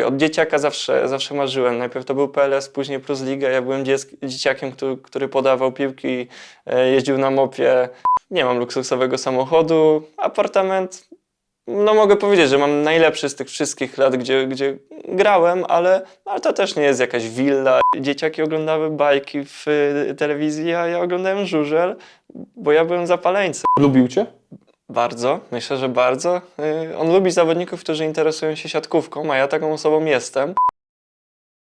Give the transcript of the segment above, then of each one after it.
od dzieciaka zawsze marzyłem. Najpierw to był PLS, później Plus Liga. Ja byłem dzieciakiem, który podawał piłki, jeździł na mopie. Nie mam luksusowego samochodu, apartament. No mogę powiedzieć, że mam najlepszy z tych wszystkich lat, gdzie grałem, ale to też nie jest jakaś willa. Dzieciaki oglądały bajki w telewizji, a ja oglądałem żużel, bo ja byłem zapaleńcem. Lubił cię? Bardzo, myślę, że bardzo. On lubi zawodników, którzy interesują się siatkówką, a ja taką osobą jestem.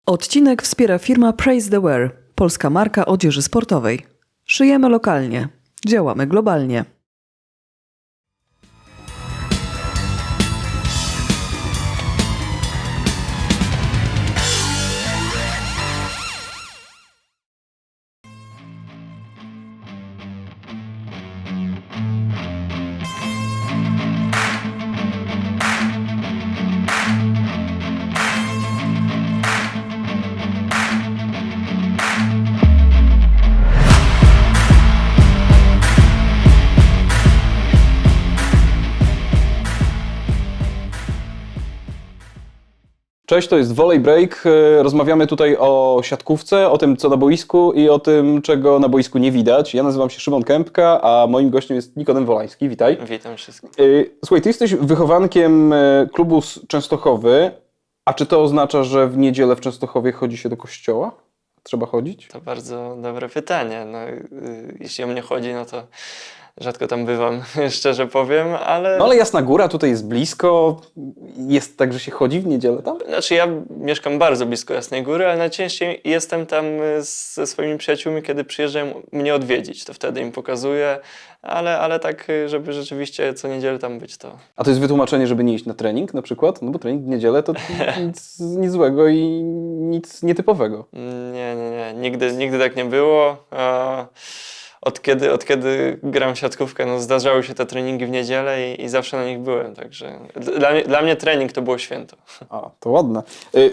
Odcinek wspiera firma Praise the Wear, polska marka odzieży sportowej. Szyjemy lokalnie, działamy globalnie. Cześć, to jest Volley Break. Rozmawiamy tutaj o siatkówce, o tym, co na boisku i o tym, czego na boisku nie widać. Ja nazywam się Szymon Kępka, a moim gościem jest Nikodem Wolański. Witaj. Witam wszystkich. Słuchaj, ty jesteś wychowankiem klubu z Częstochowy, a czy to oznacza, że w niedzielę w Częstochowie chodzi się do kościoła? Trzeba chodzić? To bardzo dobre pytanie. Jeśli o mnie chodzi, no to rzadko tam bywam, szczerze powiem, ale... No ale Jasna Góra tutaj jest blisko. Jest tak, że się chodzi w niedzielę tam? Znaczy ja mieszkam bardzo blisko Jasnej Góry, ale najczęściej jestem tam ze swoimi przyjaciółmi, kiedy przyjeżdżają mnie odwiedzić. To wtedy im pokazuję, ale tak, żeby rzeczywiście co niedzielę tam być, to... A to jest wytłumaczenie, żeby nie iść na trening na przykład? No bo trening w niedzielę to nic złego i nic nietypowego. Nie. Nigdy tak nie było. Od kiedy gram w siatkówkę, no zdarzały się te treningi w niedzielę i zawsze na nich byłem, także dla mnie trening to było święto. A, to ładne.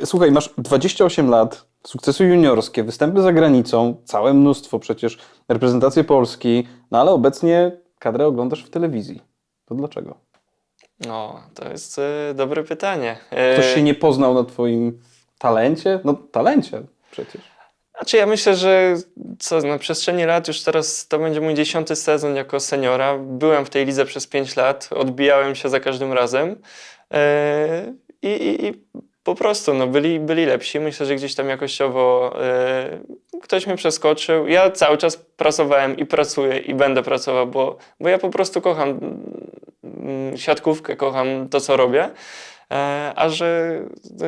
Słuchaj, masz 28 lat, sukcesy juniorskie, występy za granicą, całe mnóstwo przecież, reprezentację Polski, no ale obecnie kadrę oglądasz w telewizji. To dlaczego? No, to jest dobre pytanie. Ktoś się nie poznał na twoim talencie? No talencie przecież. Znaczy ja myślę, że na przestrzeni lat, już teraz to będzie mój 10. sezon jako seniora. Byłem w tej lidze przez 5 lat, odbijałem się za każdym razem i po prostu byli lepsi. Myślę, że gdzieś tam jakościowo ktoś mnie przeskoczył. Ja cały czas pracowałem i pracuję i będę pracował, bo ja po prostu kocham siatkówkę, kocham to, co robię. A że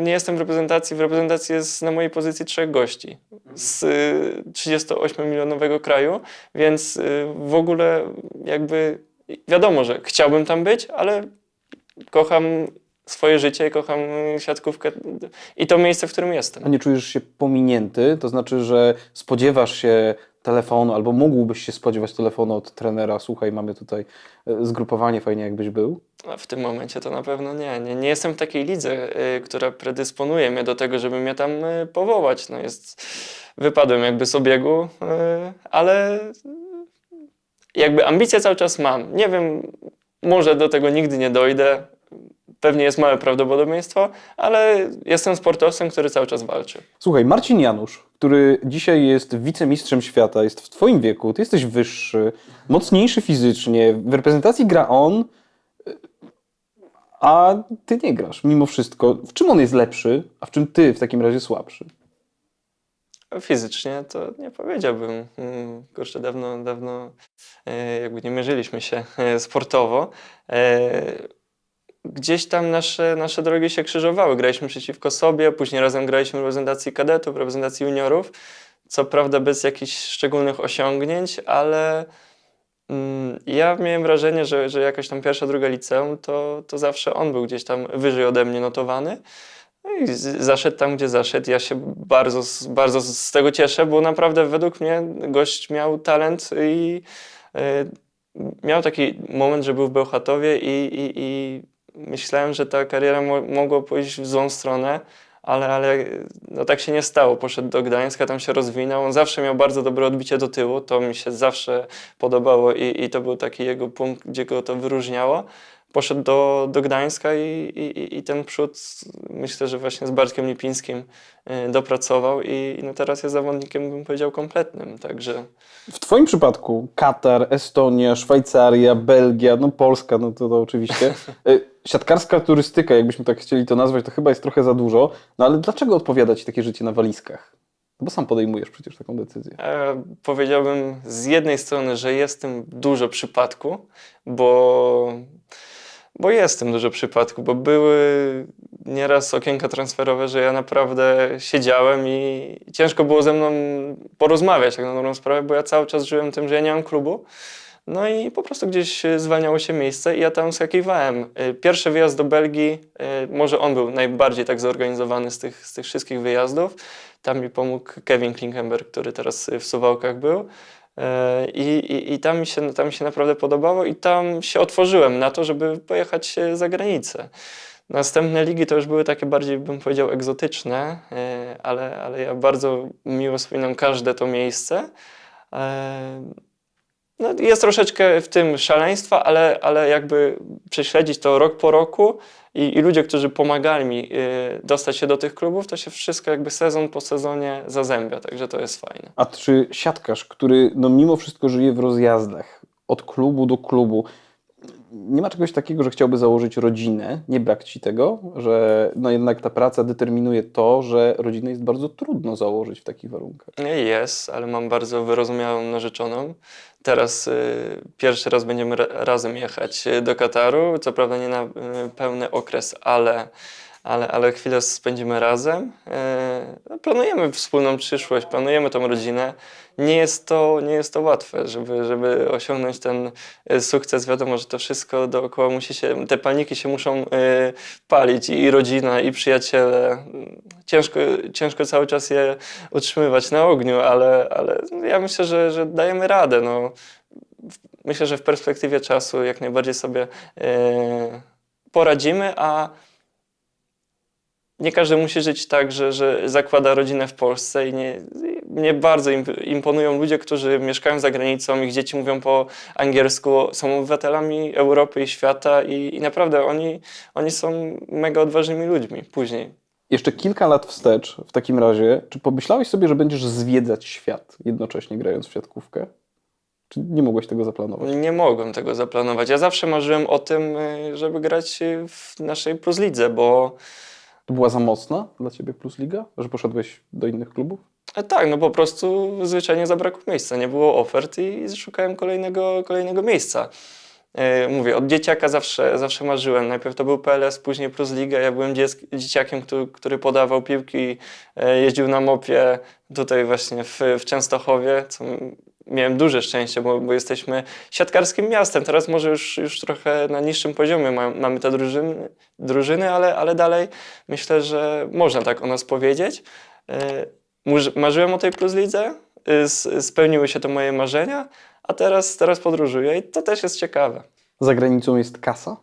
nie jestem w reprezentacji jest na mojej pozycji 3 gości z 38-milionowego kraju, więc w ogóle jakby wiadomo, że chciałbym tam być, ale kocham swoje życie i kocham siatkówkę i to miejsce, w którym jestem. A nie czujesz się pominięty? To znaczy, że spodziewasz się telefonu, albo mógłbyś się spodziewać telefonu od trenera, słuchaj, mamy tutaj zgrupowanie, fajnie jakbyś był? A w tym momencie to na pewno nie jestem w takiej lidze, która predysponuje mnie do tego, żeby mnie tam powołać. Wypadłem jakby z obiegu, ale jakby ambicje cały czas mam. Nie wiem, może do tego nigdy nie dojdę. Pewnie jest małe prawdopodobieństwo, ale jestem sportowcem, który cały czas walczy. Słuchaj, Marcin Janusz, który dzisiaj jest wicemistrzem świata, jest w twoim wieku, ty jesteś wyższy, mocniejszy fizycznie, w reprezentacji gra on, a ty nie grasz mimo wszystko. W czym on jest lepszy, a w czym ty w takim razie słabszy? Fizycznie to nie powiedziałbym. Kurczę, dawno jakby nie mierzyliśmy się sportowo. Gdzieś tam nasze drogi się krzyżowały. Graliśmy przeciwko sobie, później razem graliśmy w reprezentacji kadetów, w reprezentacji juniorów. Co prawda bez jakichś szczególnych osiągnięć, ale ja miałem wrażenie, że jakoś tam 1., 2. liceum to zawsze on był gdzieś tam wyżej ode mnie notowany. No i zaszedł tam, gdzie zaszedł. Ja się bardzo z tego cieszę, bo naprawdę według mnie gość miał talent i miał taki moment, że był w Bełchatowie i myślałem, że ta kariera mogła pójść w złą stronę, ale no tak się nie stało. Poszedł do Gdańska, tam się rozwinął. On zawsze miał bardzo dobre odbicie do tyłu, to mi się zawsze podobało i to był taki jego punkt, gdzie go to wyróżniało. poszedł do Gdańska i ten przód, myślę, że właśnie z Bartkiem Lipińskim dopracował i no teraz jest zawodnikiem, bym powiedział, kompletnym, także... W twoim przypadku Katar, Estonia, Szwajcaria, Belgia, no Polska, no to oczywiście. Siatkarska turystyka, jakbyśmy tak chcieli to nazwać, to chyba jest trochę za dużo, no ale dlaczego odpowiada ci takie życie na walizkach? No bo sam podejmujesz przecież taką decyzję. Powiedziałbym z jednej strony, że jest w tym dużo przypadku, bo jest w tym dużo przypadku, bo były nieraz okienka transferowe, że ja naprawdę siedziałem i ciężko było ze mną porozmawiać tak na dobrą sprawę, bo ja cały czas żyłem tym, że ja nie mam klubu. No i po prostu gdzieś zwalniało się miejsce i ja tam skakiwałem. Pierwszy wyjazd do Belgii, może on był najbardziej tak zorganizowany z tych wszystkich wyjazdów. Tam mi pomógł Kevin Klinkenberg, który teraz w Suwałkach był. I tam mi się naprawdę podobało i tam się otworzyłem na to, żeby pojechać za granicę. Następne ligi to już były takie bardziej, bym powiedział, egzotyczne, ale ja bardzo miło wspominam każde to miejsce. No, jest troszeczkę w tym szaleństwa, ale jakby prześledzić to rok po roku i ludzie, którzy pomagali mi dostać się do tych klubów, to się wszystko jakby sezon po sezonie zazębia, także to jest fajne. A czy siatkarz, który no mimo wszystko żyje w rozjazdach, od klubu do klubu, nie ma czegoś takiego, że chciałby założyć rodzinę? Nie brak ci tego, że no jednak ta praca determinuje to, że rodzinę jest bardzo trudno założyć w takich warunkach? Nie jest, ale mam bardzo wyrozumiałą narzeczoną. Teraz pierwszy raz będziemy razem jechać do Kataru, co prawda nie na pełny okres, ale chwilę spędzimy razem. Planujemy wspólną przyszłość, planujemy tą rodzinę. Nie jest to łatwe, żeby osiągnąć ten sukces. Wiadomo, że to wszystko dookoła musi się, te palniki się muszą palić i rodzina, i przyjaciele. Ciężko cały czas je utrzymywać na ogniu, ale ja myślę, że dajemy radę. No. Myślę, że w perspektywie czasu jak najbardziej sobie poradzimy, a nie każdy musi żyć tak, że zakłada rodzinę w Polsce i mnie bardzo imponują ludzie, którzy mieszkają za granicą, ich dzieci mówią po angielsku, są obywatelami Europy i świata i naprawdę oni są mega odważnymi ludźmi później. Jeszcze kilka lat wstecz, w takim razie, czy pomyślałeś sobie, że będziesz zwiedzać świat, jednocześnie grając w siatkówkę? Czy nie mogłeś tego zaplanować? Nie mogłem tego zaplanować. Ja zawsze marzyłem o tym, żeby grać w naszej Plus Lidze, bo To była za mocna dla ciebie Plus Liga, że poszedłeś do innych klubów? tak, no po prostu zwyczajnie zabrakło miejsca, nie było ofert i szukałem kolejnego miejsca. Mówię, od dzieciaka zawsze marzyłem. Najpierw to był PLS, później Plus Liga. Ja byłem dzieciakiem, który podawał piłki, jeździł na mopie tutaj właśnie w Częstochowie, co miałem duże szczęście, bo jesteśmy siatkarskim miastem. Teraz może już trochę na niższym poziomie mamy te drużyny, ale dalej myślę, że można tak o nas powiedzieć. Marzyłem o tej Plus Lidze, spełniły się to moje marzenia, a teraz podróżuję i to też jest ciekawe. Za granicą jest kasa?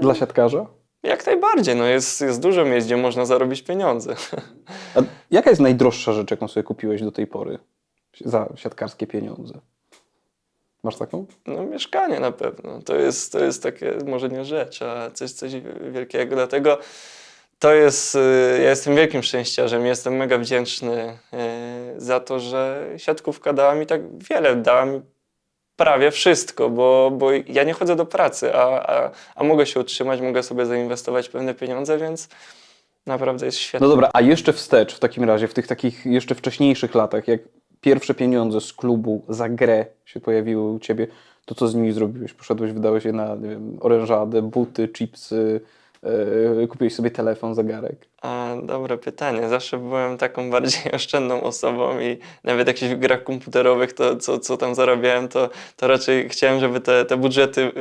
Dla siatkarza? Jak najbardziej, no jest dużo miejsc, gdzie można zarobić pieniądze. A jaka jest najdroższa rzecz, jaką sobie kupiłeś do tej pory za siatkarskie pieniądze? Masz taką? No mieszkanie na pewno, to jest takie może nie rzecz, a coś wielkiego, dlatego ja jestem wielkim szczęściarzem, jestem mega wdzięczny za to, że siatkówka dała mi tak wiele, dała mi prawie wszystko, bo ja nie chodzę do pracy, a mogę się utrzymać, mogę sobie zainwestować pewne pieniądze, więc naprawdę jest świetnie. No dobra, a jeszcze wstecz w takim razie, w tych takich jeszcze wcześniejszych latach, jak pierwsze pieniądze z klubu za grę się pojawiły u ciebie, to co z nimi zrobiłeś? Poszedłeś, wydałeś je na, nie wiem, orężadę, buty, chipsy, kupiłeś sobie telefon, zegarek. Dobre pytanie. Zawsze byłem taką bardziej oszczędną osobą i nawet jakichś grach komputerowych, to co tam zarabiałem, to raczej chciałem, żeby te budżety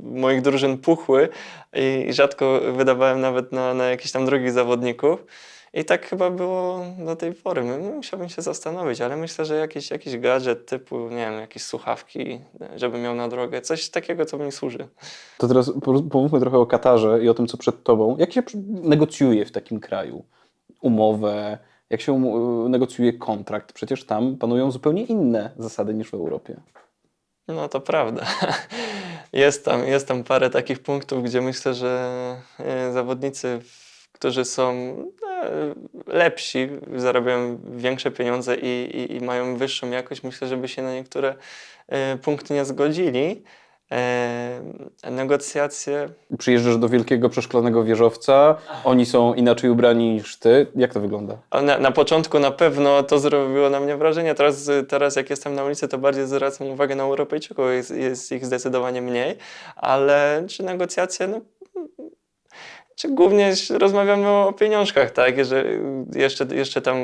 moich drużyn puchły i rzadko wydawałem nawet na jakichś tam drugich zawodników. I tak chyba było do tej pory. Musiałbym się zastanowić, ale myślę, że jakiś gadżet typu, nie wiem, jakieś słuchawki, żeby miał na drogę, coś takiego, co mi służy. To teraz pomówmy trochę o Katarze i o tym, co przed tobą. Jak się negocjuje w takim kraju umowę? Jak się negocjuje kontrakt? Przecież tam panują zupełnie inne zasady niż w Europie. No to prawda. Jest tam parę takich punktów, gdzie myślę, że zawodnicy, którzy są lepsi, zarabiają większe pieniądze i mają wyższą jakość, myślę, żeby się na niektóre punkty nie zgodzili. Negocjacje. Przyjeżdżasz do wielkiego przeszklonego wieżowca, oni są inaczej ubrani niż ty. Jak to wygląda? A na początku na pewno to zrobiło na mnie wrażenie. Teraz jak jestem na ulicy, to bardziej zwracam uwagę na Europejczyków, jest ich zdecydowanie mniej, ale czy negocjacje, no, czy głównie rozmawiamy o pieniążkach, tak, że jeszcze tam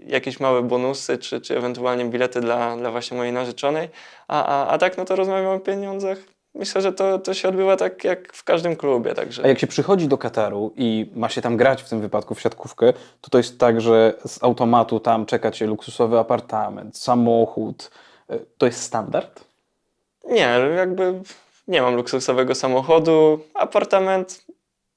jakieś małe bonusy, czy ewentualnie bilety dla właśnie mojej narzeczonej, a tak no to rozmawiamy o pieniądzach. Myślę, że to się odbywa tak jak w każdym klubie, także. A jak się przychodzi do Kataru i ma się tam grać w tym wypadku w siatkówkę, to jest tak, że z automatu tam czeka cię luksusowy apartament, samochód. To jest standard? Nie, jakby nie mam luksusowego samochodu, apartament.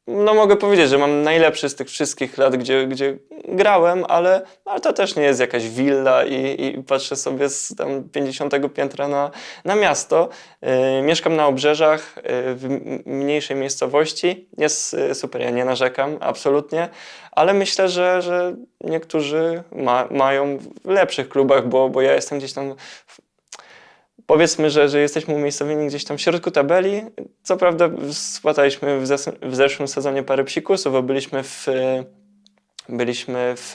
No mogę powiedzieć, że mam najlepszy z tych wszystkich lat, gdzie grałem, ale to też nie jest jakaś willa i patrzę sobie z tam 50 piętra na miasto. Mieszkam na obrzeżach, w mniejszej miejscowości. Jest super, ja nie narzekam, absolutnie, ale myślę, że niektórzy mają w lepszych klubach, bo ja jestem gdzieś tam. Powiedzmy, że jesteśmy umiejscowieni gdzieś tam w środku tabeli. Co prawda spłataliśmy w zeszłym sezonie parę psikusów, bo byliśmy w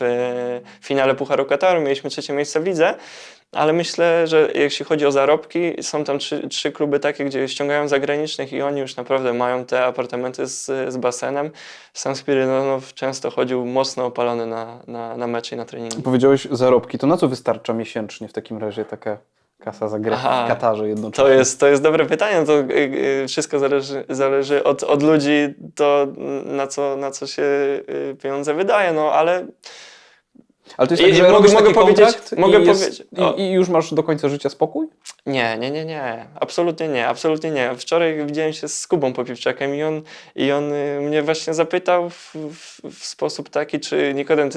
finale Pucharu Kataru, mieliśmy 3. miejsce w lidze, ale myślę, że jeśli chodzi o zarobki, są tam trzy kluby takie, gdzie ściągają zagranicznych i oni już naprawdę mają te apartamenty z basenem. Sam Spirydonow często chodził mocno opalony na mecze i na treningi. Powiedziałeś zarobki, to na co wystarcza miesięcznie w takim razie taka kasa za grę w Katarze jednocześnie? To jest dobre pytanie. To wszystko zależy od ludzi, to na co się pieniądze wydaje, no ale. Ale to jest tak, że mogę robisz taki powiedzieć, kontrakt i już masz do końca życia spokój? Nie. Absolutnie nie, absolutnie nie. Wczoraj widziałem się z Kubą Popiwczakiem i on mnie właśnie zapytał w sposób taki, czy Nikodem,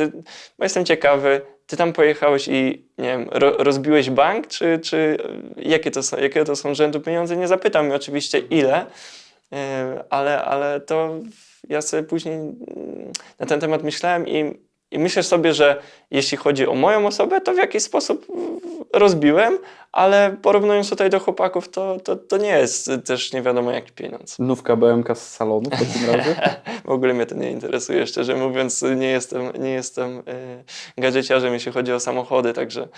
bo jestem ciekawy, ty tam pojechałeś i nie wiem, rozbiłeś bank, czy jakie to są rzędu pieniądze? Nie zapytał mnie oczywiście ile, ale to ja sobie później na ten temat myślałem i myślę sobie, że jeśli chodzi o moją osobę, to w jakiś sposób rozbiłem, ale porównując tutaj do chłopaków, to nie jest też nie wiadomo jaki pieniądz. Nówka BMK z salonu w takim razie? W ogóle mnie to nie interesuje, szczerze mówiąc, nie jestem gadżeciarzem, jeśli chodzi o samochody, także.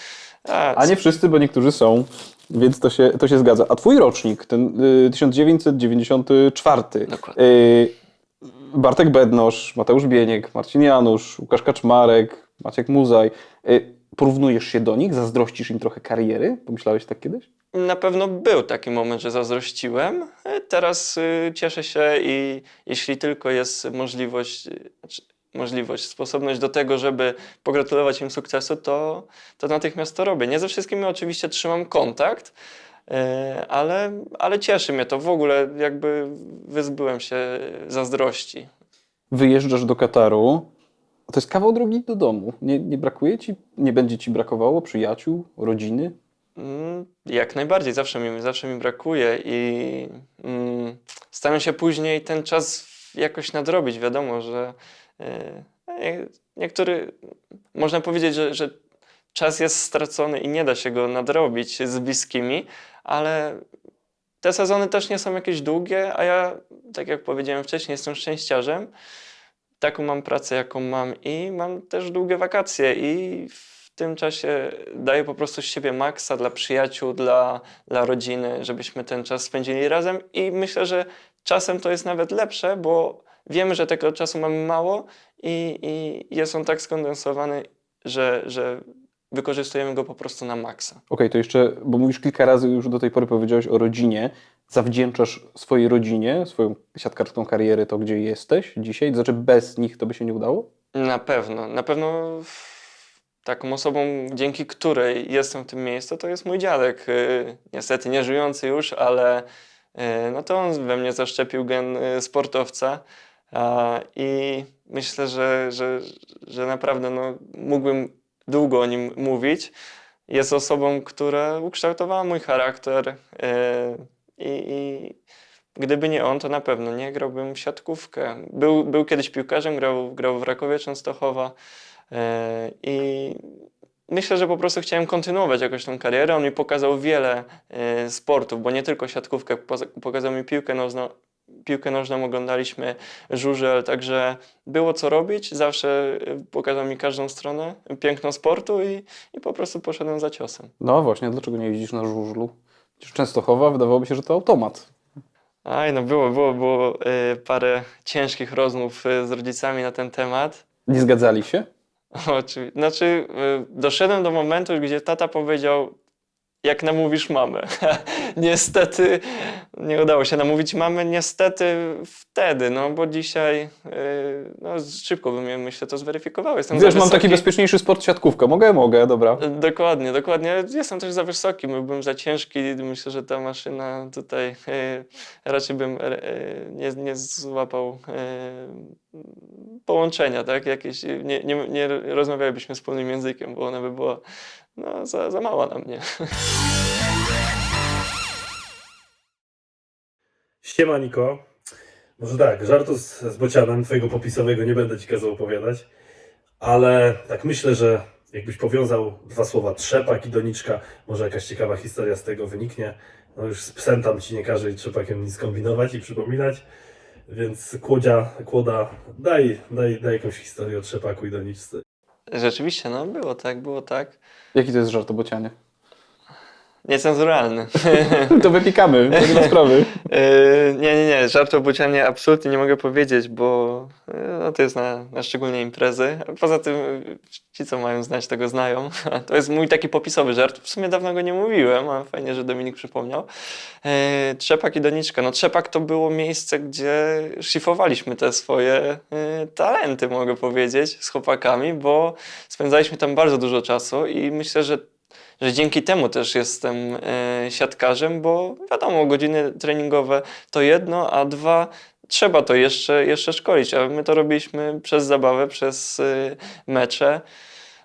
A nie wszyscy, bo niektórzy są, więc to się zgadza. A twój rocznik, ten 1994, Dokładnie. Bartek Bednosz, Mateusz Bieniek, Marcin Janusz, Łukasz Kaczmarek, Maciek Muzaj. Porównujesz się do nich? Zazdrościsz im trochę kariery? Pomyślałeś tak kiedyś? Na pewno był taki moment, że zazdrościłem. Teraz cieszę się i jeśli tylko jest sposobność do tego, żeby pogratulować im sukcesu, to natychmiast to robię. Nie ze wszystkimi oczywiście trzymam kontakt, ale cieszy mnie to. W ogóle jakby wyzbyłem się zazdrości. Wyjeżdżasz do Kataru. To jest kawał drogi do domu. Nie brakuje ci, nie będzie ci brakowało przyjaciół, rodziny? Jak najbardziej, zawsze mi brakuje i staram się później ten czas jakoś nadrobić. Wiadomo, że można powiedzieć, że czas jest stracony i nie da się go nadrobić z bliskimi, ale te sezony też nie są jakieś długie, a ja, tak jak powiedziałem wcześniej, jestem szczęściarzem. Taką mam pracę, jaką mam i mam też długie wakacje i w tym czasie daję po prostu z siebie maksa dla przyjaciół, dla rodziny, żebyśmy ten czas spędzili razem i myślę, że czasem to jest nawet lepsze, bo wiemy, że tego czasu mamy mało i jest on tak skondensowany, że wykorzystujemy go po prostu na maksa. Okej, to jeszcze, bo mówisz kilka razy już do tej pory powiedziałeś o rodzinie. Zawdzięczasz swojej rodzinie, swoją siatkarską karierę, to gdzie jesteś dzisiaj? Znaczy bez nich to by się nie udało? Na pewno taką osobą, dzięki której jestem w tym miejscu, to jest mój dziadek. Niestety nie żyjący już, ale no to on we mnie zaszczepił gen sportowca i myślę, że naprawdę no, mógłbym długo o nim mówić. Jest osobą, która ukształtowała mój charakter i gdyby nie on, to na pewno nie grałbym w siatkówkę. Był kiedyś piłkarzem, grał w Rakowie Częstochowa i myślę, że po prostu chciałem kontynuować jakoś tą karierę. On mi pokazał wiele sportów, bo nie tylko siatkówkę, pokazał mi piłkę nożną oglądaliśmy, żużel, także było co robić. Zawsze pokazał mi każdą stronę piękną sportu i po prostu poszedłem za ciosem. No właśnie, dlaczego nie jeździsz na żużlu? Przecież Częstochowa wydawałoby się, że to automat. Aj, no było parę ciężkich rozmów z rodzicami na ten temat. Nie zgadzali się? Oczywiście. Znaczy, doszedłem do momentu, gdzie tata powiedział, jak namówisz mamę. Niestety nie udało się namówić mamy, niestety wtedy, no bo dzisiaj no, szybko by mnie, myślę, to zweryfikowało. Jestem Wiesz, za mam taki wysoki. bezpieczniejszy sport siatkówka. Mogę, dobra. Dokładnie. Jestem też za wysoki, byłbym za ciężki. Myślę, że ta maszyna tutaj raczej bym nie złapał połączenia, tak? Jakieś, nie rozmawialibyśmy wspólnym językiem, bo ona by była no, za mała na mnie. Siema Niko. Może tak, żartu z bocianem twojego popisowego nie będę ci kazał opowiadać, ale tak myślę, że jakbyś powiązał dwa słowa trzepak i doniczka, może jakaś ciekawa historia z tego wyniknie. No już z psem tam ci nie każe i trzepakiem nic kombinować i przypominać, więc kłoda, daj jakąś historię o trzepaku i doniczce. Rzeczywiście, no było tak. Jaki to jest żart o bocianie? Niecenzuralny. To wypikamy, nie ma sprawy. Nie, żart o bocianie absolutnie nie mogę powiedzieć, bo no, to jest na szczególne imprezy. A poza tym ci, co mają znać, tego znają. To jest mój taki popisowy żart. W sumie dawno go nie mówiłem, a fajnie, że Dominik przypomniał. Trzepak i doniczka. No trzepak to było miejsce, gdzie szlifowaliśmy te swoje talenty, mogę powiedzieć, z chłopakami, bo spędzaliśmy tam bardzo dużo czasu i myślę, że dzięki temu też jestem siatkarzem, bo wiadomo, godziny treningowe to jedno, a dwa, trzeba to jeszcze szkolić, a my to robiliśmy przez zabawę, przez mecze.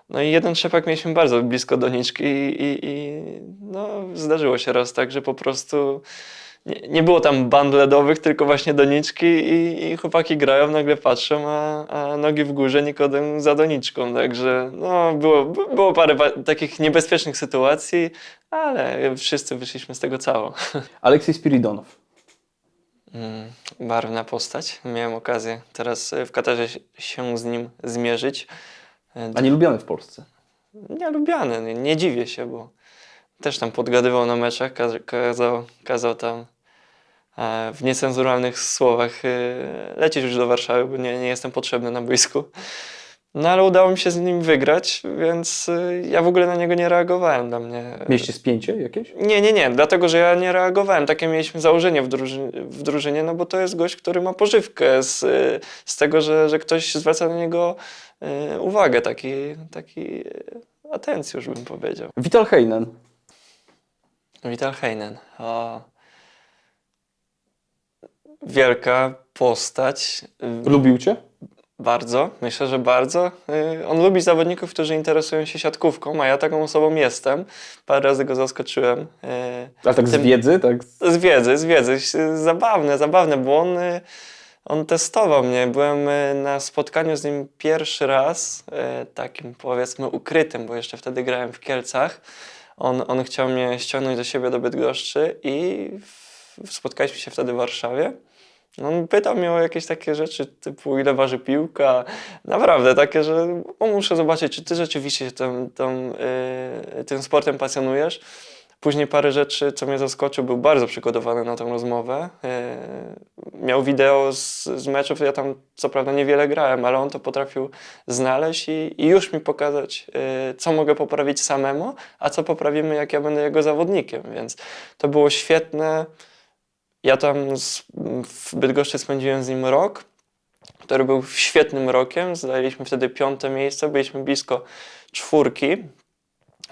No i jeden trzepak mieliśmy bardzo blisko doniczki i no, zdarzyło się raz tak, że po prostu nie było tam band ledowych, tylko właśnie doniczki i chłopaki grają, nagle patrzą, a nogi w górze, Nikodem za doniczką, także no, było parę takich niebezpiecznych sytuacji, ale wszyscy wyszliśmy z tego cało. Aleksiej Spiridonow. Barwna postać. Miałem okazję teraz w Katarze się z nim zmierzyć. A nie lubiany w Polsce. Nie lubiany, nie dziwię się, bo też tam podgadywał na meczach, kazał tam w niecenzuralnych słowach lecieć już do Warszawy, bo nie jestem potrzebny na boisku. No ale udało mi się z nim wygrać, więc ja w ogóle na niego nie reagowałem. Dla mnie... Mieliście spięcie jakieś? Nie, dlatego że ja nie reagowałem. Takie mieliśmy założenie w drużynie, no bo to jest gość, który ma pożywkę z tego, że ktoś zwraca na niego uwagę, taki atencjusz bym powiedział. Vital Heinen. Vital Heinen. Wielka postać. Lubił cię? Bardzo, myślę, że bardzo. On lubi zawodników, którzy interesują się siatkówką, a ja taką osobą jestem. Parę razy go zaskoczyłem. Ale tak z wiedzy? Tak? Z wiedzy. Zabawne, bo on testował mnie. Byłem na spotkaniu z nim pierwszy raz, takim powiedzmy ukrytym, bo jeszcze wtedy grałem w Kielcach. On chciał mnie ściągnąć do siebie do Bydgoszczy i spotkaliśmy się wtedy w Warszawie. On pytał mnie o jakieś takie rzeczy typu ile waży piłka, naprawdę takie, że muszę zobaczyć, czy ty rzeczywiście się tym sportem pasjonujesz. Później parę rzeczy, co mnie zaskoczył, był bardzo przygotowany na tę rozmowę. Miał wideo z meczów, ja tam co prawda niewiele grałem, ale on to potrafił znaleźć i już mi pokazać, co mogę poprawić samemu, a co poprawimy, jak ja będę jego zawodnikiem, więc to było świetne. Ja tam w Bydgoszczy spędziłem z nim rok, który był świetnym rokiem. Zajęliśmy wtedy 5. miejsce, byliśmy blisko 4.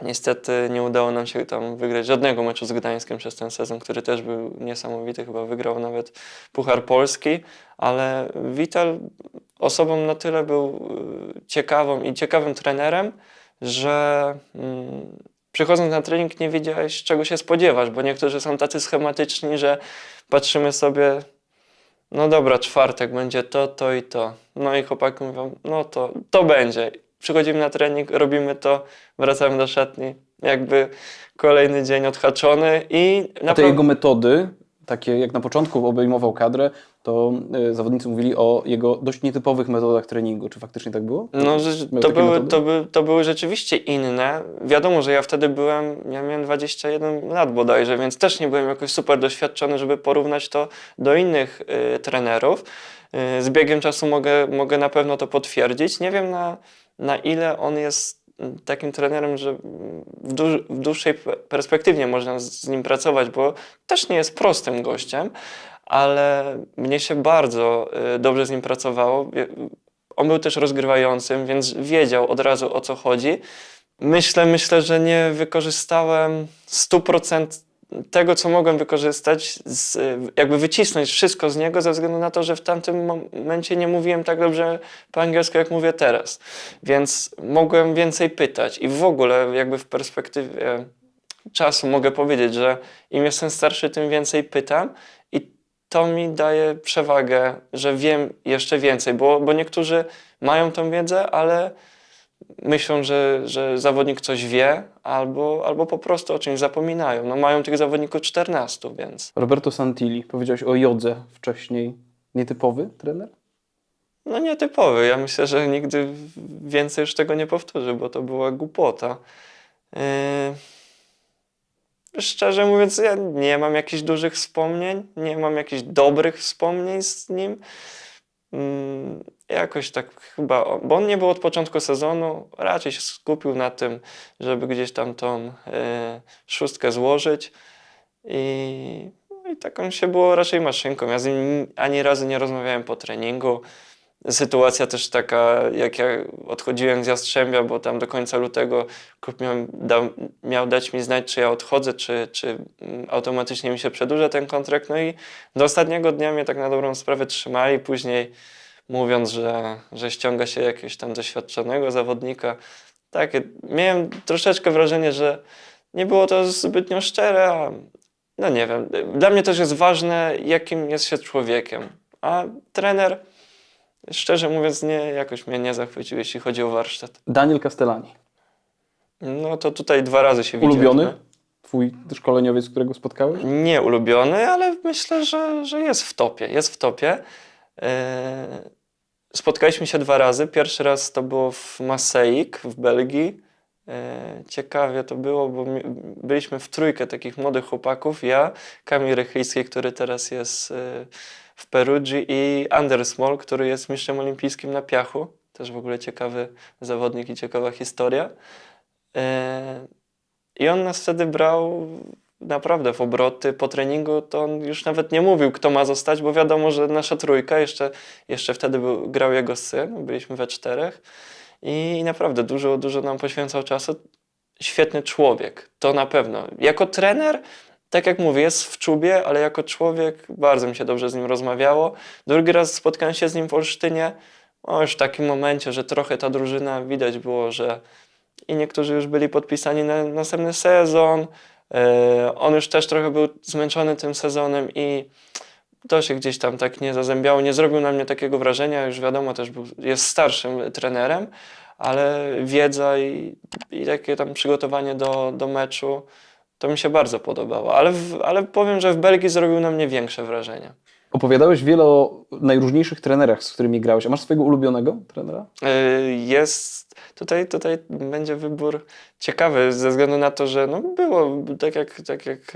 Niestety nie udało nam się tam wygrać żadnego meczu z Gdańskiem przez ten sezon, który też był niesamowity, chyba wygrał nawet Puchar Polski, ale Vital osobą na tyle był ciekawym trenerem, że przychodząc na trening nie wiedziałeś, czego się spodziewasz, bo niektórzy są tacy schematyczni, że patrzymy sobie, no dobra, czwartek będzie to i to. No i chłopaki mówią, no to będzie. Przychodzimy na trening, robimy to, wracamy do szatni, jakby kolejny dzień odhaczony i A te jego metody, takie jak na początku obejmował kadrę, to zawodnicy mówili o jego dość nietypowych metodach treningu. Czy faktycznie tak było? No, Miał to takie metody? to były rzeczywiście inne. Wiadomo, że ja wtedy ja miałem 21 lat bodajże, więc też nie byłem jakoś super doświadczony, żeby porównać to do innych trenerów. Z biegiem czasu mogę na pewno to potwierdzić. Nie wiem na ile on jest takim trenerem, że w dłuższej perspektywie można z nim pracować, bo też nie jest prostym gościem, ale mnie się bardzo dobrze z nim pracowało. On był też rozgrywającym, więc wiedział od razu, o co chodzi. Myślę, że nie wykorzystałem 100% tego, co mogłem wykorzystać, jakby wycisnąć wszystko z niego ze względu na to, że w tamtym momencie nie mówiłem tak dobrze po angielsku, jak mówię teraz. Więc mogłem więcej pytać i w ogóle jakby w perspektywie czasu mogę powiedzieć, że im jestem starszy, tym więcej pytam i to mi daje przewagę, że wiem jeszcze więcej, bo niektórzy mają tą wiedzę, ale myślą, że zawodnik coś wie, albo po prostu o czymś zapominają. No mają tych zawodników 14, więc... Roberto Santilli, powiedziałeś o Jodze wcześniej. Nietypowy trener? No nietypowy. Ja myślę, że nigdy więcej już tego nie powtórzy, bo to była głupota. Szczerze mówiąc, ja nie mam jakichś dużych wspomnień, nie mam jakichś dobrych wspomnień z nim. Jakoś tak chyba, bo on nie był od początku sezonu, raczej się skupił na tym, żeby gdzieś tam tą szóstkę złożyć i taką się było raczej maszynką. Ja z nim ani razu nie rozmawiałem po treningu. Sytuacja też taka, jak ja odchodziłem z Jastrzębia, bo tam do końca lutego klub miał dać mi znać, czy ja odchodzę, czy automatycznie mi się przedłuża ten kontrakt. No i do ostatniego dnia mnie tak na dobrą sprawę trzymali, później mówiąc, że ściąga się jakiegoś tam doświadczonego zawodnika. Tak, miałem troszeczkę wrażenie, że nie było to zbytnio szczere, a no nie wiem. Dla mnie też jest ważne, jakim jest się człowiekiem, a trener, szczerze mówiąc, jakoś mnie nie zachwycił, jeśli chodzi o warsztat. Daniel Castellani. No to tutaj 2 razy się Ulubiony? widzieliśmy. Twój szkoleniowiec, którego spotkałeś? Nie ulubiony, ale myślę, że jest w topie. Jest w topie. Spotkaliśmy się 2 razy. Pierwszy raz to było w Maaseik w Belgii. Ciekawie to było, bo byliśmy w trójkę takich młodych chłopaków. Ja, Kamil Rychlicki, który teraz jest w Perugii, i Anders Small, który jest mistrzem olimpijskim na piachu. Też w ogóle ciekawy zawodnik i ciekawa historia. I on nas wtedy brał naprawdę w obroty. Po treningu to on już nawet nie mówił, kto ma zostać, bo wiadomo, że nasza trójka, jeszcze wtedy grał jego syn, byliśmy we 4 i naprawdę dużo nam poświęcał czasu. Świetny człowiek, to na pewno. Jako trener, tak jak mówię, jest w czubie, ale jako człowiek bardzo mi się dobrze z nim rozmawiało. Drugi raz spotkałem się z nim w Olsztynie, już w takim momencie, że trochę ta drużyna widać było, że i niektórzy już byli podpisani na następny sezon. On już też trochę był zmęczony tym sezonem i to się gdzieś tam tak nie zazębiało. Nie zrobił na mnie takiego wrażenia. Już wiadomo, też jest starszym trenerem, ale wiedza i takie tam przygotowanie do meczu to mi się bardzo podobało. Ale powiem, że w Belgii zrobił na mnie większe wrażenie. Opowiadałeś wiele o najróżniejszych trenerach, z którymi grałeś. A masz swojego ulubionego trenera? Jest tutaj będzie wybór ciekawy ze względu na to, że no było tak jak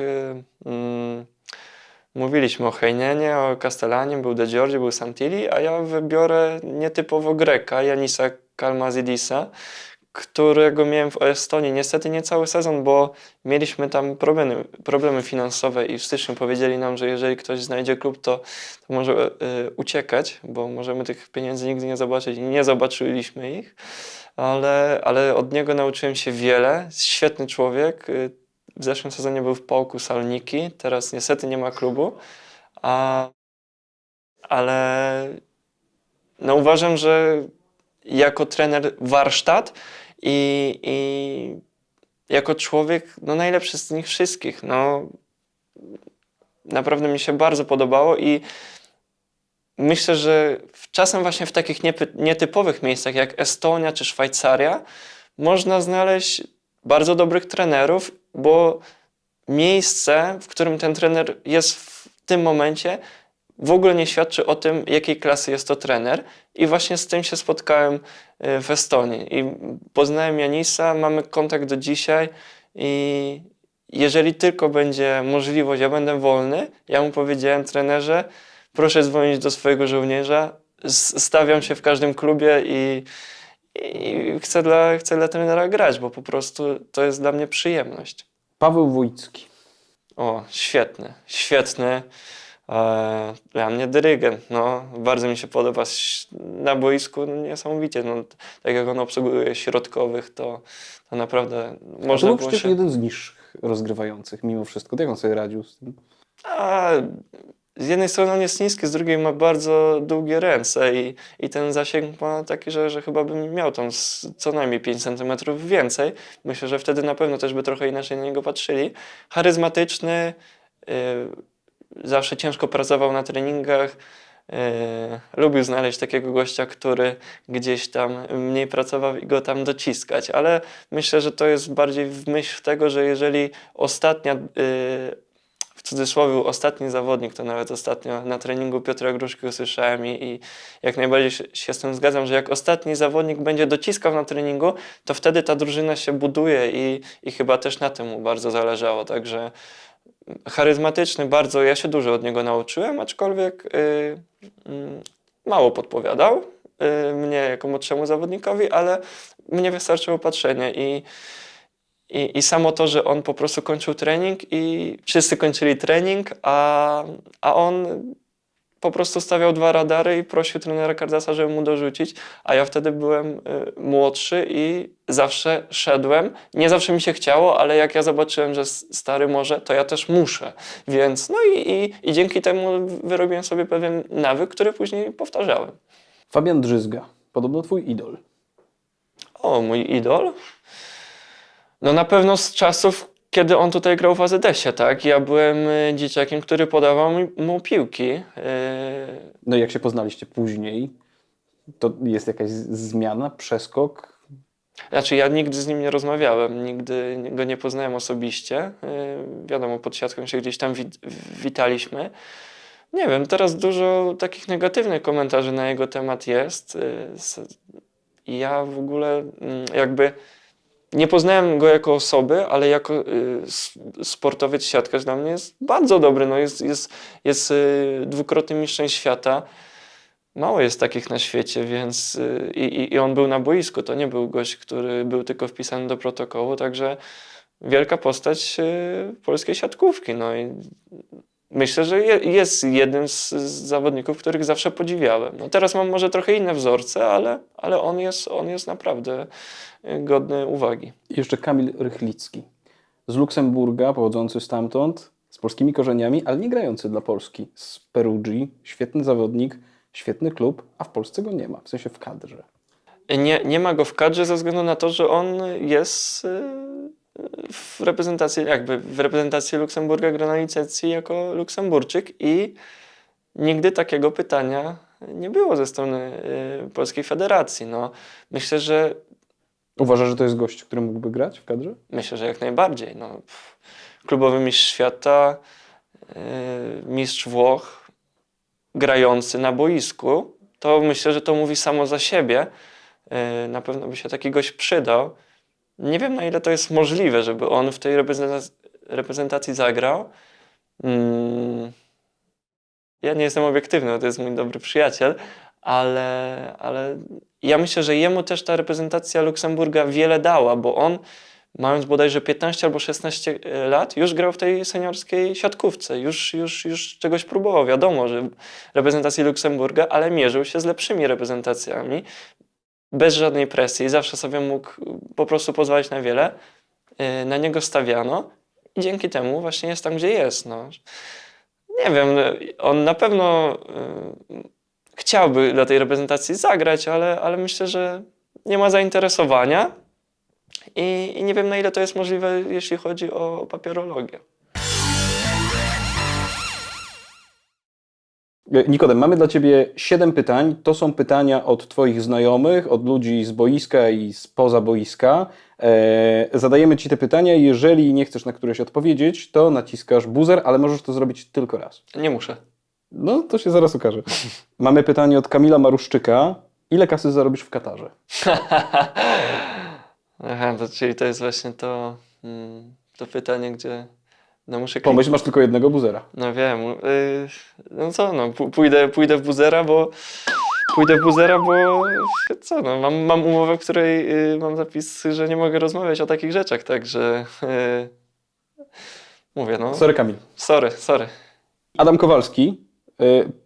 mówiliśmy o Heinenie, o Castellanie, był De Giorgi, był Santilli, a ja wybiorę nietypowo Greka, Yanisa Kalmazidisa, którego miałem w Estonii. Niestety nie cały sezon, bo mieliśmy tam problemy finansowe i w styczniu powiedzieli nam, że jeżeli ktoś znajdzie klub, to może uciekać, bo możemy tych pieniędzy nigdy nie zobaczyć i nie zobaczyliśmy ich, ale od niego nauczyłem się wiele. Świetny człowiek. W zeszłym sezonie był w Pałku Saloniki, teraz niestety nie ma klubu, ale no uważam, że jako trener warsztat i jako człowiek no, najlepszy z nich wszystkich. No, naprawdę mi się bardzo podobało i myślę, że czasem właśnie w takich nietypowych miejscach jak Estonia czy Szwajcaria można znaleźć bardzo dobrych trenerów, bo miejsce, w którym ten trener jest w tym momencie, w ogóle nie świadczy o tym, jakiej klasy jest to trener. I właśnie z tym się spotkałem w Estonii. I poznałem Janisa, mamy kontakt do dzisiaj i jeżeli tylko będzie możliwość, ja będę wolny, ja mu powiedziałem, trenerze, proszę dzwonić do swojego żołnierza, stawiam się w każdym klubie i chcę dla trenera grać, bo po prostu to jest dla mnie przyjemność. Paweł Wójcki. O, świetny, świetny. Dla mnie dyrygent, no, bardzo mi się podoba na boisku, no, niesamowicie, no, tak jak on obsługuje środkowych, to naprawdę To można był było przecież się... jeden z niższych rozgrywających mimo wszystko. Jak on sobie radził z tym? A, z jednej strony on jest niski, z drugiej ma bardzo długie ręce i ten zasięg ma taki, że chyba bym miał tam co najmniej 5 cm więcej. Myślę, że wtedy na pewno też by trochę inaczej na niego patrzyli. Charyzmatyczny, zawsze ciężko pracował na treningach. Lubił znaleźć takiego gościa, który gdzieś tam mniej pracował i go tam dociskać, ale myślę, że to jest bardziej w myśl tego, że jeżeli w cudzysłowie ostatni zawodnik, to nawet ostatnio na treningu Piotra Gruszki usłyszałem i jak najbardziej się z tym zgadzam, że jak ostatni zawodnik będzie dociskał na treningu, to wtedy ta drużyna się buduje i chyba też na tym mu bardzo zależało, także charyzmatyczny bardzo, ja się dużo od niego nauczyłem, aczkolwiek mało podpowiadał mnie jako młodszemu zawodnikowi, ale mnie wystarczyło patrzenie i samo to, że on po prostu kończył trening i wszyscy kończyli trening, a on po prostu stawiał 2 radary i prosił trenera Cardasa, żeby mu dorzucić, a ja wtedy byłem młodszy i zawsze szedłem. Nie zawsze mi się chciało, ale jak ja zobaczyłem, że stary może, to ja też muszę. Więc no i dzięki temu wyrobiłem sobie pewien nawyk, który później powtarzałem. Fabian Drzyzga. Podobno twój idol. O, mój idol? No na pewno z czasów, kiedy on tutaj grał w AZS-ie, tak? Ja byłem dzieciakiem, który podawał mu piłki. No i jak się poznaliście później, to jest jakaś zmiana, przeskok? Znaczy ja nigdy z nim nie rozmawiałem, nigdy go nie poznałem osobiście. Wiadomo, pod siatką się gdzieś tam witaliśmy. Nie wiem, teraz dużo takich negatywnych komentarzy na jego temat jest. I ja w ogóle jakby nie poznałem go jako osoby, ale jako sportowiec siatkarz dla mnie jest bardzo dobry. No jest 2-krotnym mistrzem świata. Mało jest takich na świecie, więc i on był na boisku. To nie był gość, który był tylko wpisany do protokołu, także wielka postać polskiej siatkówki. No i myślę, że jest jednym z zawodników, których zawsze podziwiałem. No teraz mam może trochę inne wzorce, ale on jest naprawdę godny uwagi. I jeszcze Kamil Rychlicki. Z Luksemburga, pochodzący stamtąd, z polskimi korzeniami, ale nie grający dla Polski. Z Perugii, świetny zawodnik, świetny klub, a w Polsce go nie ma, w sensie w kadrze. Nie ma go w kadrze ze względu na to, że on jest w reprezentacji Luksemburga gra na licencji jako Luksemburczyk i nigdy takiego pytania nie było ze strony Polskiej Federacji. No, myślę, że Uważasz, że to jest gość, który mógłby grać w kadrze? Myślę, że jak najbardziej. No, klubowy mistrz świata, mistrz Włoch, grający na boisku, to myślę, że to mówi samo za siebie. Na pewno by się taki gość przydał. Nie wiem, na ile to jest możliwe, żeby on w tej reprezentacji zagrał. Ja nie jestem obiektywny, bo to jest mój dobry przyjaciel, ale ja myślę, że jemu też ta reprezentacja Luksemburga wiele dała, bo on, mając bodajże 15 albo 16 lat, już grał w tej seniorskiej siatkówce, już czegoś próbował. Wiadomo, że reprezentacji Luksemburga, ale mierzył się z lepszymi reprezentacjami, bez żadnej presji, zawsze sobie mógł po prostu pozwolić na wiele. Na niego stawiano i dzięki temu właśnie jest tam, gdzie jest. No. Nie wiem, on na pewno chciałby dla tej reprezentacji zagrać, ale myślę, że nie ma zainteresowania. I nie wiem, na ile to jest możliwe, jeśli chodzi o papierologię. Nikodem, mamy dla Ciebie 7 pytań. To są pytania od Twoich znajomych, od ludzi z boiska i spoza boiska. Zadajemy Ci te pytania. Jeżeli nie chcesz na któreś odpowiedzieć, to naciskasz buzzer, ale możesz to zrobić tylko raz. Nie muszę. No, to się zaraz okaże. Mamy pytanie od Kamila Maruszczyka. Ile kasy zarobisz w Katarze? Aha, czyli to jest właśnie to pytanie, gdzie no muszę Pomyśl, masz tylko jednego buzera. No wiem, no co, no pójdę w buzera, bo co, no mam umowę, w której mam zapis, że nie mogę rozmawiać o takich rzeczach, także mówię, no. Sorry, Kamil. Sorry. Adam Kowalski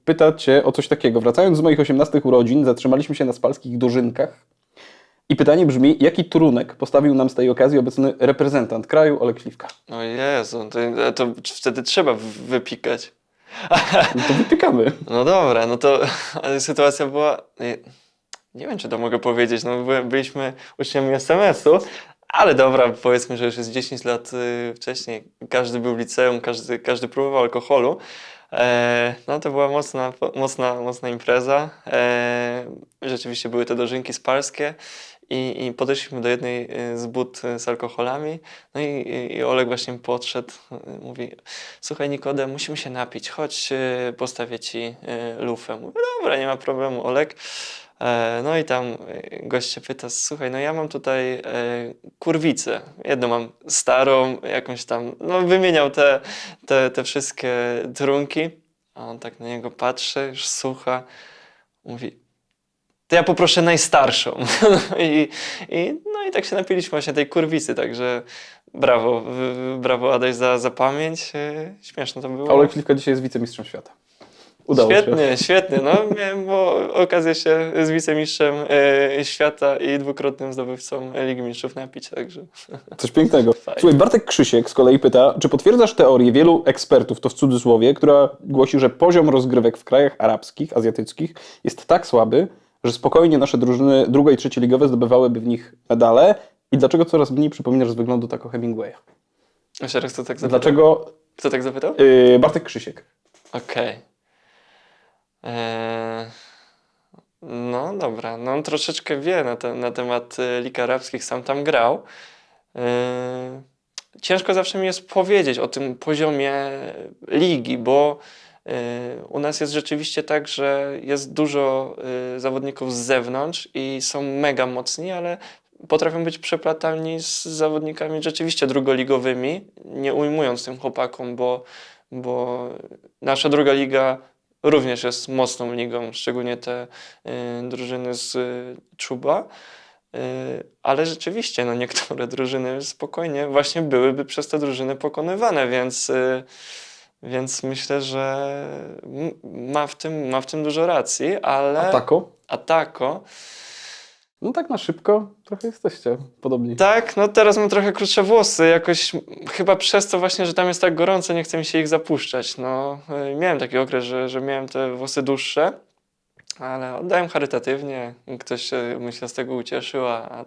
pyta Cię o coś takiego. Wracając z moich 18 urodzin, zatrzymaliśmy się na spalskich Dożynkach. I pytanie brzmi, jaki trunek postawił nam z tej okazji obecny reprezentant kraju, Oleg Śliwka? O Jezu, to wtedy trzeba wypikać. No to wypikamy. No dobra, no to ale sytuacja była, nie wiem, czy to mogę powiedzieć, no byliśmy uczniami SMS-u, ale dobra, powiedzmy, że już jest 10 lat wcześniej, każdy był w liceum, każdy próbował alkoholu. No to była mocna impreza. Rzeczywiście były te dożynki spalskie i podeszliśmy do jednej z bud z alkoholami. No i Oleg właśnie podszedł, mówi: słuchaj Nikodem, musimy się napić, chodź, postawię ci lufę. Mówię: dobra, nie ma problemu, Oleg. No i tam gość się pyta: słuchaj, no ja mam tutaj kurwicę. Jedną mam starą, jakąś tam, no wymieniał te wszystkie trunki. A on tak na niego patrzy, już słucha, mówi: to ja poproszę najstarszą. No i tak się napiliśmy właśnie tej kurwicy, także brawo Adaś za pamięć. Śmieszne to było. Oleg Śliwka dzisiaj jest wicemistrzem świata. Udało się. Świetnie. No, miałem okazję się z wicemistrzem świata i dwukrotnym zdobywcą Ligi Mistrzów napić, także Coś pięknego. Fajnie. Słuchaj, Bartek Krzysiek z kolei pyta, czy potwierdzasz teorię wielu ekspertów, to w cudzysłowie, która głosi, że poziom rozgrywek w krajach arabskich, azjatyckich jest tak słaby, że spokojnie nasze drużyny drugo- i trzecioligowe zdobywałyby w nich medale. I dlaczego coraz mniej przypominasz z wyglądu tak o Hemingwaya? Jeszcze raz kto tak zapytał? Dlaczego? Kto tak zapytał? Bartek Krzysiek. Okej. No dobra, no on troszeczkę wie na temat lig arabskich, sam tam grał. Ciężko zawsze mi jest powiedzieć o tym poziomie ligi, bo u nas jest rzeczywiście tak, że jest dużo zawodników z zewnątrz i są mega mocni, ale potrafią być przeplatani z zawodnikami rzeczywiście drugoligowymi, nie ujmując tym chłopakom, bo nasza druga liga również jest mocną ligą, szczególnie te drużyny z Czuba. Ale rzeczywiście, no niektóre drużyny spokojnie właśnie byłyby przez te drużyny pokonywane, więc myślę, że ma w tym dużo racji, ale Atako. No tak na szybko trochę jesteście podobni. Tak, no teraz mam trochę krótsze włosy, jakoś chyba przez to właśnie, że tam jest tak gorąco, nie chce mi się ich zapuszczać. No, miałem taki okres, że miałem te włosy dłuższe, ale oddałem charytatywnie, ktoś się, myślę, z tego ucieszył, a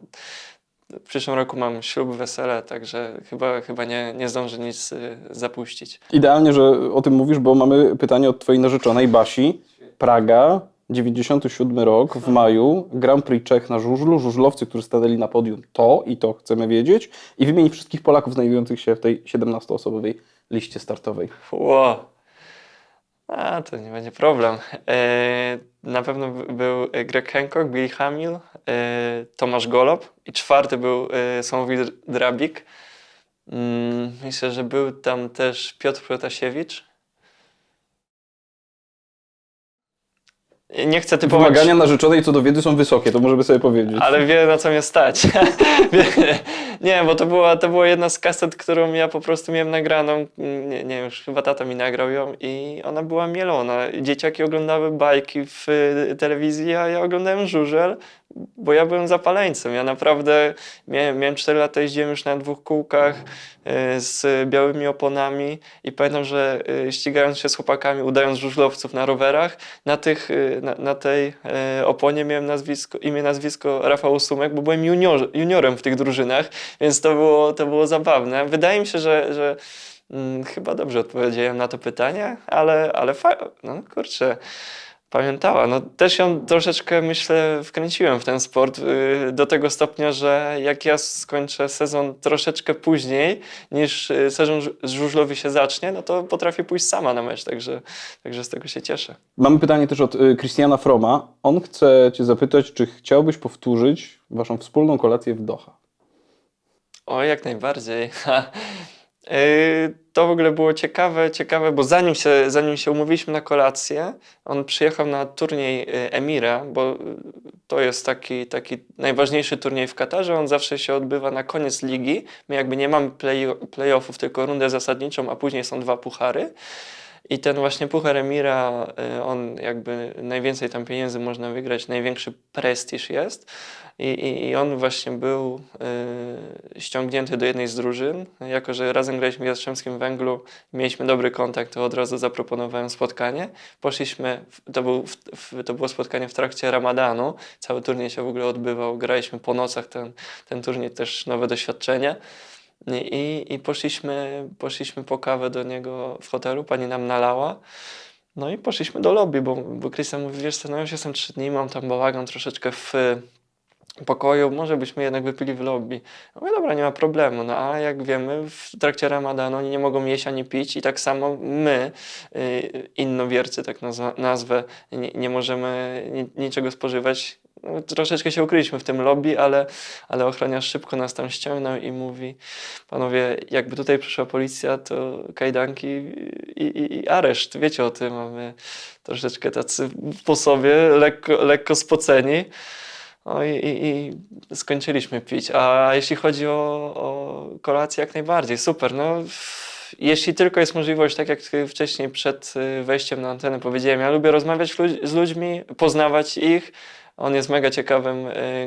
w przyszłym roku mam ślub, wesele, także chyba nie zdążę nic zapuścić. Idealnie, że o tym mówisz, bo mamy pytanie od twojej narzeczonej Basi. Praga, 97 rok, w maju, Grand Prix Czech na żużlu, żużlowcy, którzy stanęli na podium, to i to chcemy wiedzieć. I wymień wszystkich Polaków znajdujących się w tej 17-osobowej liście startowej. Wow. A, to nie będzie problem. Na pewno był Greg Hancock, Billy Hamill, Tomasz Golob i czwarty był Sławomir Drabik. Myślę, że był tam też Piotr Protasiewicz. Nie chcę typować... Wymagania narzeczonej co do wiedzy są wysokie, to możemy sobie powiedzieć. Ale wie, na co mnie stać. Nie, bo to była jedna z kaset, którą ja po prostu miałem nagraną. Nie, już chyba tata mi nagrał ją i ona była mielona. Dzieciaki oglądały bajki w telewizji, a ja oglądałem żużel. bo ja byłem zapaleńcem. Ja naprawdę miałem 4 lata, jeździłem już na 2 kółkach z białymi oponami i pamiętam, że ścigając się z chłopakami, udając żużlowców na rowerach, na tej oponie miałem imię, nazwisko Rafał Sumek, bo byłem juniorem w tych drużynach, więc to było zabawne. Wydaje mi się, że chyba dobrze odpowiedziałem na to pytanie, ale no kurczę, pamiętała. No też ją troszeczkę, myślę, wkręciłem w ten sport do tego stopnia, że jak ja skończę sezon troszeczkę później niż sezon żużlowy się zacznie, no to potrafię pójść sama na mecz, także z tego się cieszę. Mamy pytanie też od Christiana Froma. On chce cię zapytać, czy chciałbyś powtórzyć waszą wspólną kolację w Doha? O, jak najbardziej. To w ogóle było ciekawe, bo zanim się umówiliśmy na kolację, on przyjechał na turniej Emira, bo to jest taki najważniejszy turniej w Katarze. On zawsze się odbywa na koniec ligi. My jakby nie mamy playoffów, tylko rundę zasadniczą, a później są 2 puchary. I ten właśnie Puchar Emira, on jakby najwięcej tam pieniędzy można wygrać, największy prestiż jest. I on właśnie był ściągnięty do jednej z drużyn. Jako że razem graliśmy w Jastrzębskim Węglu, mieliśmy dobry kontakt, to od razu zaproponowałem spotkanie. Poszliśmy, to było spotkanie w trakcie Ramadanu, cały turniej się w ogóle odbywał, graliśmy po nocach, ten turniej też nowe doświadczenie. I poszliśmy po kawę do niego w hotelu, pani nam nalała. No i poszliśmy do lobby, bo Krystian mówi, wiesz co, no już jestem 3 dni, mam tam bałagan troszeczkę w pokoju, może byśmy jednak wypili w lobby. Ja mówię, dobra, nie ma problemu, no a jak wiemy, w trakcie Ramadanu oni nie mogą jeść ani pić i tak samo my, innowiercy, tak nazwę, nie możemy niczego spożywać. No, troszeczkę się ukryliśmy w tym lobby, ale ochroniarz szybko nas tam ściągnął i mówi, panowie, jakby tutaj przyszła policja, to kajdanki i areszt. Wiecie o tym, mamy troszeczkę tacy po sobie, lekko spoceni. No i skończyliśmy pić. A jeśli chodzi o kolację, jak najbardziej, super. No, jeśli tylko jest możliwość, tak jak wcześniej przed wejściem na antenę powiedziałem, ja lubię rozmawiać z ludźmi, poznawać ich. On jest mega ciekawym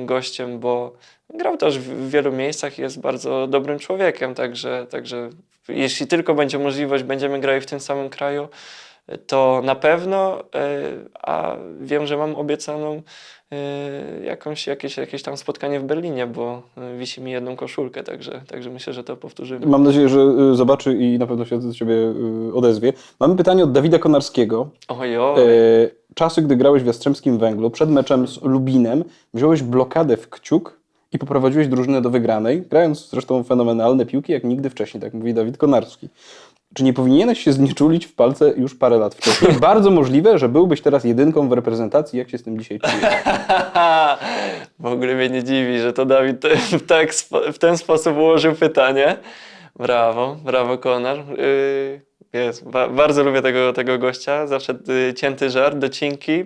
gościem, bo grał też w wielu miejscach i jest bardzo dobrym człowiekiem, także jeśli tylko będzie możliwość, będziemy grali w tym samym kraju, to na pewno, a wiem, że mam obiecaną jakieś tam spotkanie w Berlinie, bo wisi mi jedną koszulkę, także myślę, że to powtórzymy. Mam nadzieję, że zobaczy i na pewno się do ciebie odezwie. Mamy pytanie od Dawida Konarskiego. Ojoj. Czasy, gdy grałeś w Jastrzębskim Węglu, przed meczem z Lubinem, wziąłeś blokadę w kciuk i poprowadziłeś drużynę do wygranej, grając zresztą fenomenalne piłki, jak nigdy wcześniej, tak mówi Dawid Konarski. Czy nie powinieneś się znieczulić w palce już parę lat wcześniej? Bardzo możliwe, że byłbyś teraz jedynką w reprezentacji. Jak się z tym dzisiaj czujesz? W ogóle mnie nie dziwi, że to Dawid w ten sposób ułożył pytanie. Brawo Konar. Bardzo lubię tego gościa, zawsze cięty żart, docinki.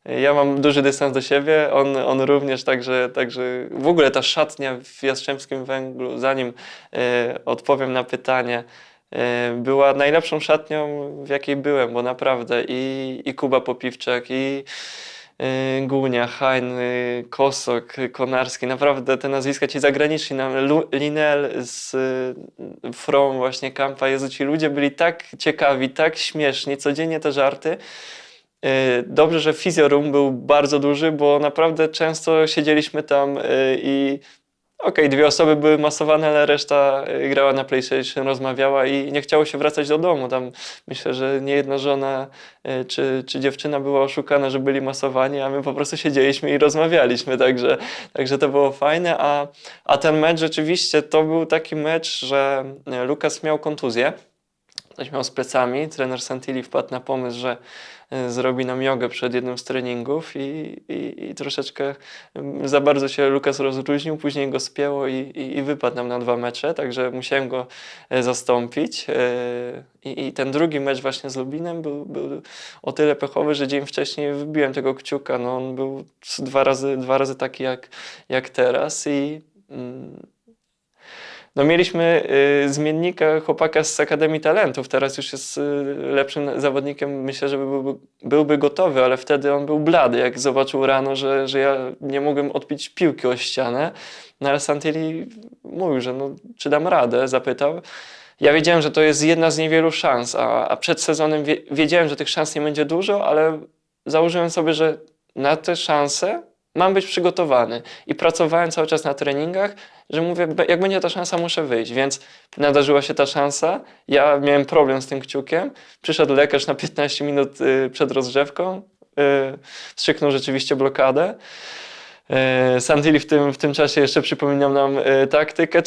Ja mam duży dystans do siebie, on również, także w ogóle ta szatnia w Jastrzębskim Węglu, zanim odpowiem na pytanie, była najlepszą szatnią, w jakiej byłem, bo naprawdę i Kuba Popiwczak, i Gunia, Hein, Kosok, Konarski, naprawdę te nazwiska ci zagraniczni, Linel z From właśnie Kampa, Jezu, ci ludzie byli tak ciekawi, tak śmieszni, codziennie te żarty. Dobrze, że Fizjorum był bardzo duży, bo naprawdę często siedzieliśmy tam i okej, 2 osoby były masowane, ale reszta grała na PlayStation, rozmawiała i nie chciało się wracać do domu. Tam myślę, że nie jedna żona czy dziewczyna była oszukana, że byli masowani, a my po prostu siedzieliśmy i rozmawialiśmy, także to było fajne. A ten mecz rzeczywiście to był taki mecz, że Lukas miał kontuzję. Coś miał z plecami. Trener Santilli wpadł na pomysł, że zrobi nam jogę przed jednym z treningów i troszeczkę za bardzo się Lukas rozluźnił, później go spięło i wypadł nam na 2 mecze, także musiałem go zastąpić. I ten drugi mecz właśnie z Lubinem był o tyle pechowy, że dzień wcześniej wybiłem tego kciuka. No, on był 2 razy taki jak teraz No mieliśmy zmiennika chłopaka z Akademii Talentów, teraz już jest lepszym zawodnikiem, myślę, że byłby gotowy, ale wtedy on był blady, jak zobaczył rano, że ja nie mogłem odbić piłki o ścianę. No ale Santilli mówił, że no, czy dam radę, zapytał. Ja wiedziałem, że to jest jedna z niewielu szans, a przed sezonem wiedziałem, że tych szans nie będzie dużo, ale założyłem sobie, że na te szanse mam być przygotowany. I pracowałem cały czas na treningach, że mówię, jak będzie ta szansa, muszę wyjść. Więc nadarzyła się ta szansa. Ja miałem problem z tym kciukiem. Przyszedł lekarz na 15 minut przed rozgrzewką. Wstrzyknął rzeczywiście blokadę. Santilli w tym czasie jeszcze przypominał nam taktykę,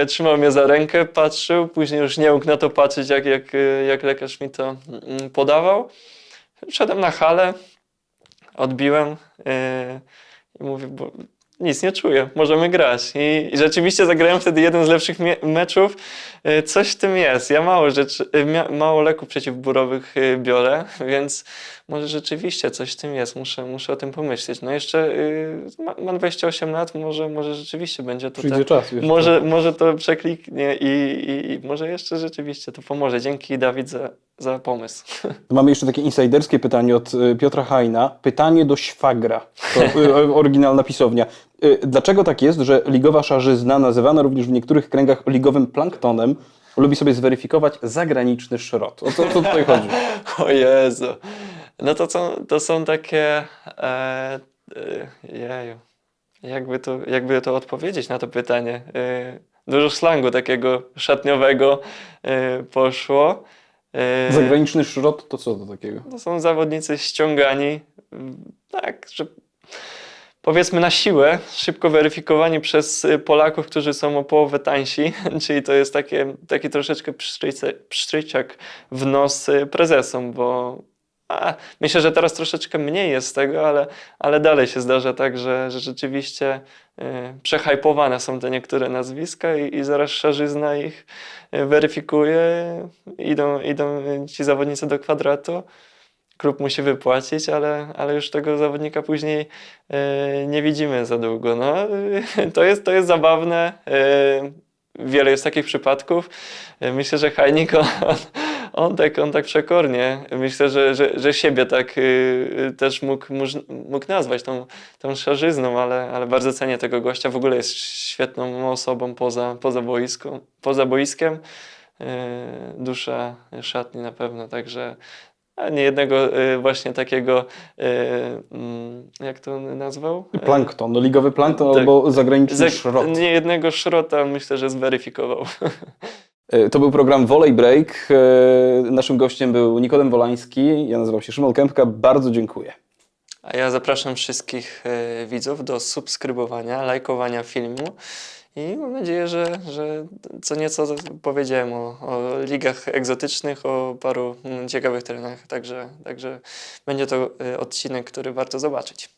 trzymał mnie za rękę, patrzył, później już nie mógł na to patrzeć, jak lekarz mi to podawał. Wszedłem na halę, odbiłem i mówię, bo nic nie czuję, możemy grać. I rzeczywiście zagrałem wtedy jeden z lepszych meczów. Coś w tym jest. Ja mało leków przeciwbólowych biorę, więc może rzeczywiście coś w tym jest. Muszę o tym pomyśleć. No jeszcze mam 28 lat, może rzeczywiście będzie to Przyjdzie czas jeszcze. może to przekliknie i może jeszcze rzeczywiście to pomoże. Dzięki, Dawid, za pomysł. Mamy jeszcze takie insajderskie pytanie od Piotra Hajna. Pytanie do szwagra. To oryginalna pisownia. Dlaczego tak jest, że ligowa szarzyzna, nazywana również w niektórych kręgach ligowym planktonem, lubi sobie zweryfikować zagraniczny szrot? O co tutaj chodzi? O Jezu. No to są takie... jeju. Jakby to odpowiedzieć na to pytanie? Dużo slangu takiego szatniowego poszło. Zagraniczny szrot to co to takiego? To są zawodnicy ściągani, tak, że powiedzmy na siłę, szybko weryfikowani przez Polaków, którzy są o połowę tańsi, czyli to jest taki troszeczkę pstryczak w nos prezesom, bo myślę, że teraz troszeczkę mniej jest tego, ale dalej się zdarza tak, że rzeczywiście przehajpowane są te niektóre nazwiska i zaraz szarzyzna ich weryfikuje, idą ci zawodnicy do kwadratu. Klub musi wypłacić, ale już tego zawodnika później nie widzimy za długo. No, to jest zabawne. Wiele jest takich przypadków. Myślę, że Hajnik, on tak przekornie. Myślę, że siebie tak też mógł nazwać tą szarzyzną, ale bardzo cenię tego gościa. W ogóle jest świetną osobą poza boiskiem. Dusza szatni na pewno, także nie jednego właśnie takiego, jak to nazwał? Plankton, no ligowy plankton Tak. albo zagraniczny szrot. Nie jednego szrota myślę, że zweryfikował. To był program Volley Break. Naszym gościem był Nikodem Wolański. Ja nazywam się Szymon Kępka. Bardzo dziękuję. A ja zapraszam wszystkich widzów do subskrybowania, lajkowania filmu i mam nadzieję, że co nieco powiedziałem o ligach egzotycznych, o paru ciekawych terenach, także będzie to odcinek, który warto zobaczyć.